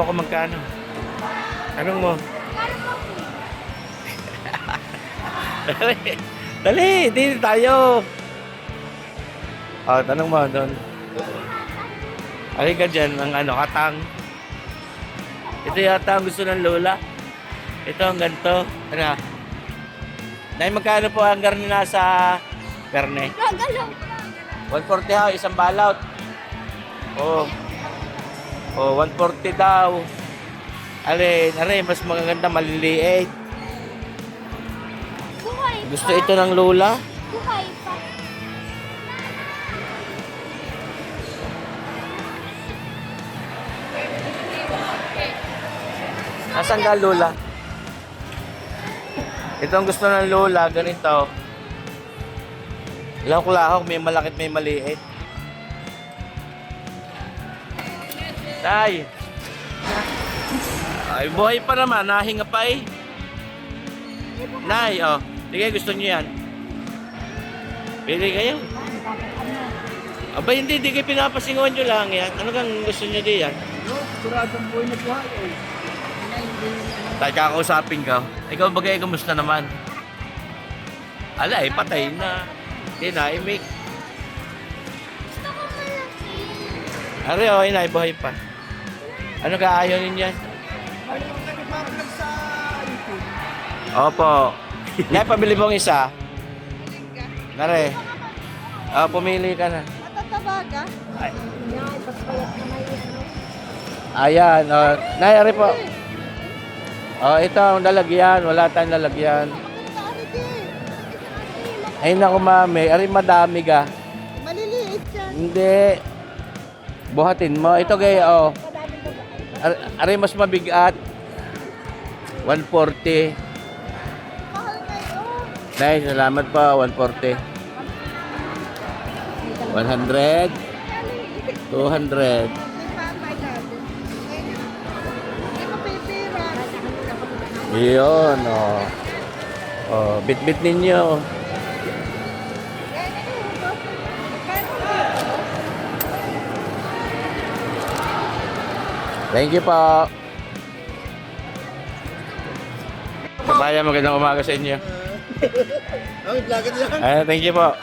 kung magkano. Tanong mo. Dali. Dali, dito tayo. Tanong mo doon. Halika dyan, ang katang. Ito yata ang gusto ng lola. Ito ang ganito. Ano? Nay, magkano po ang garni nasa karne? 140 ha, isang balot. Oh. Oh, 140 daw. Alin, mas magaganda, maliliit. Gusto ito ng lola? Buhay pa. Nasaan ka, lola? Ito ang gusto ng lola, ganito. Lahok-lahok, may malakit, may maliit. Tay! Ay, buhay pa naman, nahinga pa eh. Nay, sige, gusto niyo yan. Pili kayo. Aba, hindi kayo pinapasingawan nyo lang yan. Ano kang gusto niyo diyan? Kuradang buhay na buhay eh. Tay, kakausapin ka. Ikaw bagay, kamusta naman? Ala, patay na. Hindi na, imik. Gusto ko malaki. Are, inay, buhay pa. Ano ka, ayaw ninyan? Opo. Nay, pabili mong isa. Nare. Pumili ka na. Matatabaga? Ay. Yan, paspayat na may ano. Ayan, Nay, are po. Ito ang lalagyan. Wala tayong lalagyan. Ay, naku, mami. Are, madami ka. Maliliit yan. Hindi. Buhatin mo. Ito kayo, Are, mas mabigat. 140. Mahal kayo. Nay, salamat po. 140. 100. 200. Di pa ang natin. Di pa pipira. Yun, bit-bit ninyo. Thank you po. Kabayan, magandang umaga sa inyo. Thank you po.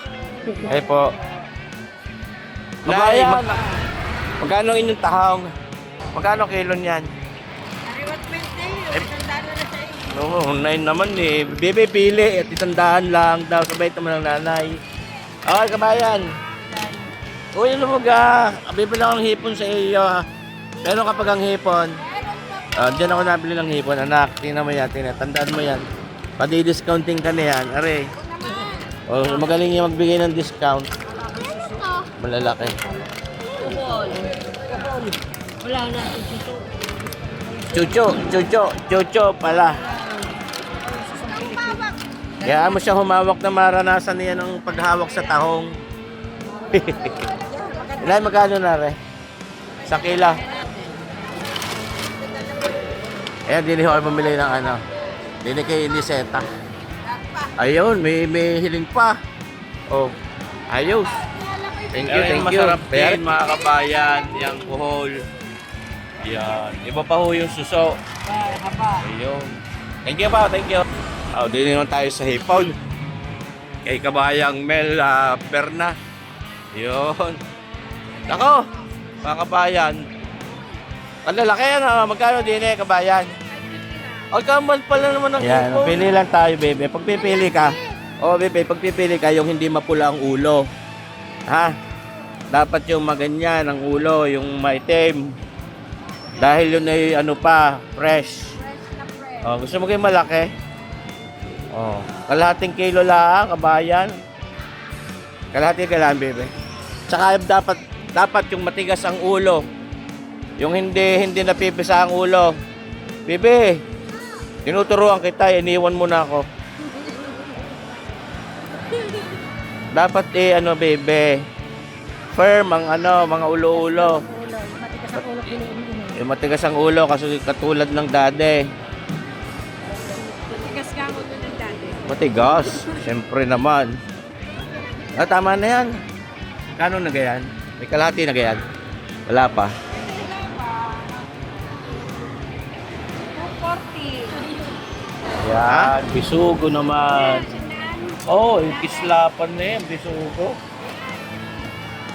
Ay po. Kabayan, magkano inyong tahong? Magkano kilo niyan? Ariwat 20 yun. Tandaan na sa iyo. Oo, 9 naman eh. Bebe, pili at itandaan lang daw. Sabay naman ng nanay. Okay, kabayan. Uy, ano mo ga? Bibili ako ng hipon sa iyo. Pero kapag ang hipon, diyan ako nabili ng hipon. Anak, tingnan mo yan. Tandaan mo yan. Padi-discounting ka na yan. Are. Magaling yung magbigay ng discount. Malalaki. Wala na. Chucho pala. Kaya mo siya humawak na maranasan niya ng paghawak sa tahong. Ilan magkano na re? Sa kila. Ayan, din ako mamili ng Din kay Liseta. Ayun, may hiling pa. Ayos. Thank you. Masarap din mga kabayan, yung buhol. Yan. Iba pa ho yung suso. Ayun. Thank you pa, thank you. Din naman tayo sa hipon. Kay kabayang Mel Perna. Yun. Nako, mga kabayan. Ang lalaki yan, magkano din kabayan? Kaman pala naman ng Yan, hipon. pili lang tayo, bebe. Pagpipili ka, bebe, pagpipili ka, yung hindi mapula ang ulo. Ha? Dapat yung maganyan ang ulo, yung maitim. Dahil yun ay fresh. Gusto mo kayo malaki? Kalahating kilo lang, kabayan. Kalahating kailangan, bebe. Tsaka dapat yung matigas ang ulo. Yung hindi napipisa ang ulo. Bebe, tinuturuan kita, iniwan mo na ako. Dapat bebe. Firm ang mga ulo-ulo. Yung matigas ang ulo kasi katulad ng dade. Matigas ka ako doon ng dati. Matigas, siyempre naman. Tama na yan. Kano na gayan? May kalahati na gayan? Wala pa. Yan, bisugo naman. Oh, yung kislapan na yan, bisugo.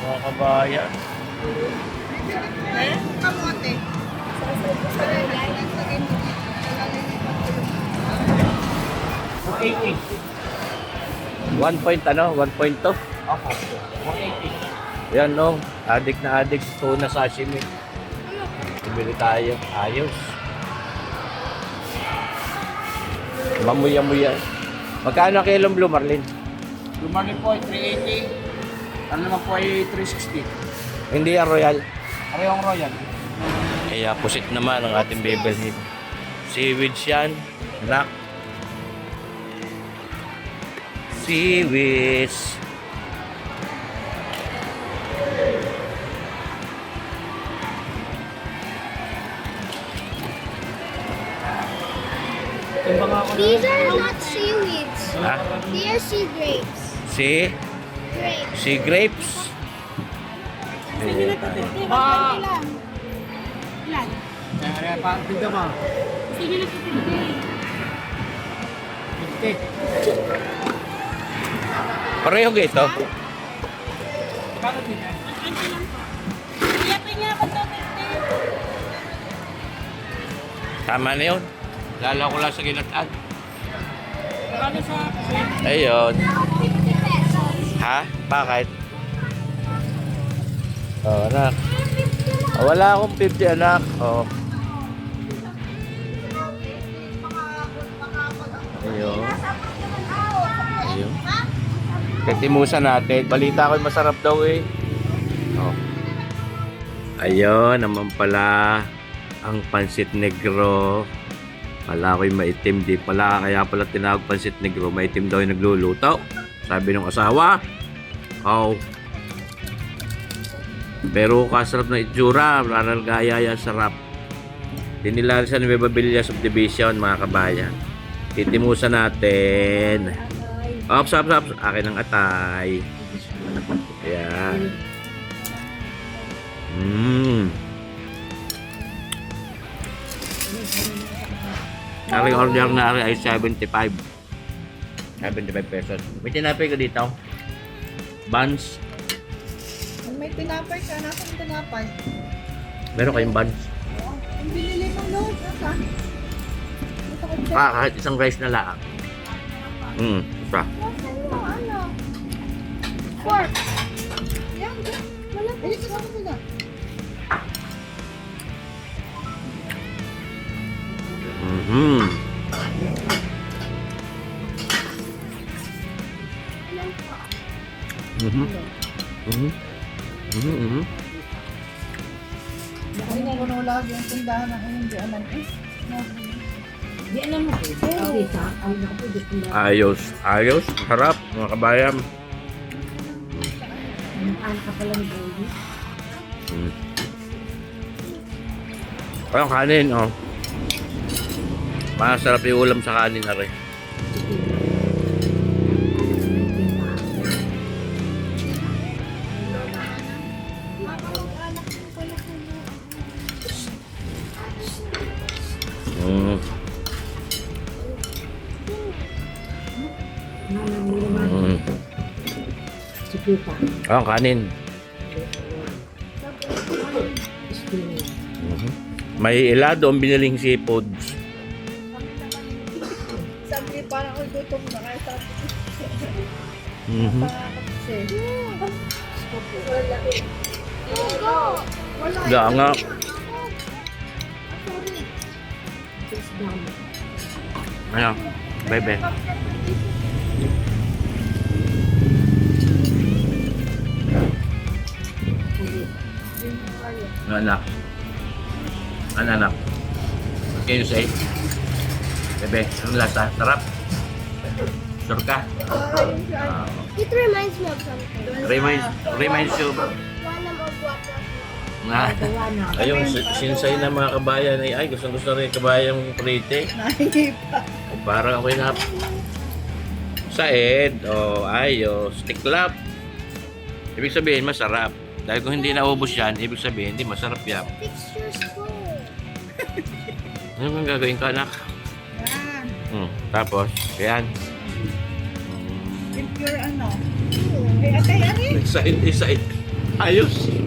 Mga kabayan. Kamote. 1 point ano? 1.2? Opo. 180. Yan no, adik na adik sa tuna sashimi. Bibili tayo. Ayos. Mamuya-muya. Magkano kilong blue marlin? Lumani po ay 380. Ano naman po ay 360. Hindi yan royal. Parehong royal. Kaya pusit naman ang ating bibilhin. Seaweeds yan. Rock. Seaweeds. These are not seaweeds. Ha? They are sea grapes. Sea? Grapes. Sea grapes. Sige na ito. Ilan? Ilan? Kaya pa, tinda mo. Sige na ito. 50. Pareho gito. Kano tinda? Iyapin niya ako ito. Tama na yun. Lala ko lang sa ginataan. Kano sa Ayun. 50 pesos. Ha? Bakit? Oh, anak. Oh, wala akong 50 anak. Oh. Ayun. Ayun. Katimusan natin. Balita ko masarap daw eh. Oh. Ayun naman pala ang pansit negro. Pala ako'y maitim, di pala. Kaya pala tinawag pansit negro. Maitim daw yung nagluluto. Sabi ng asawa. Oh. Pero kasarap na itsura. Maral gaya yan, sarap. Dinila sa Nueva Villa Subdivision, mga kabayan. Titimusan natin. Ops. Akin ang atay. Ayan. Aking order na ay 75. 75 pesos. May tinapay ka dito? Buns? May tinapay ka. Nasaan tinapay? Meron kayong buns? Ang binili mo noon. Nasa? Kahit isang rice na lang. Isa. Ano? Pork. Yan. Wala pa. Ito sa kanila. Ay, nagulo lagi ang tindahan ng hindi alam eh. Di alam mo eh. Ayos. Harap, mga kabayan. Ka pala ni Baby. Parang kanin, oh. Masarap yung ulam sa kanin na rin. Ang kanin. May ilado ang biniling seafoods. Sabi parang ako gutom na kaya sabi ko. Wala nga. Ano? Bebe. Anak. Anak. What can you say? Bebe, anong lasa? Sarap? Sure ka? It reminds me of something. Reminds you. One of what Na, ayun, sinsay na mga kabayan ay gusto rin kabayan yung prite. Parang ako'y na saed o ayos, tiklap. Ibig sabihin masarap. Dahil kung hindi naubos yan, ibig sabihin hindi masarap yan. fix your spoon. Ano kang gagawin ka, anak? Yan. Tapos, yan. If you're ano. Eh, atay, ano eh? Isa. Ayos.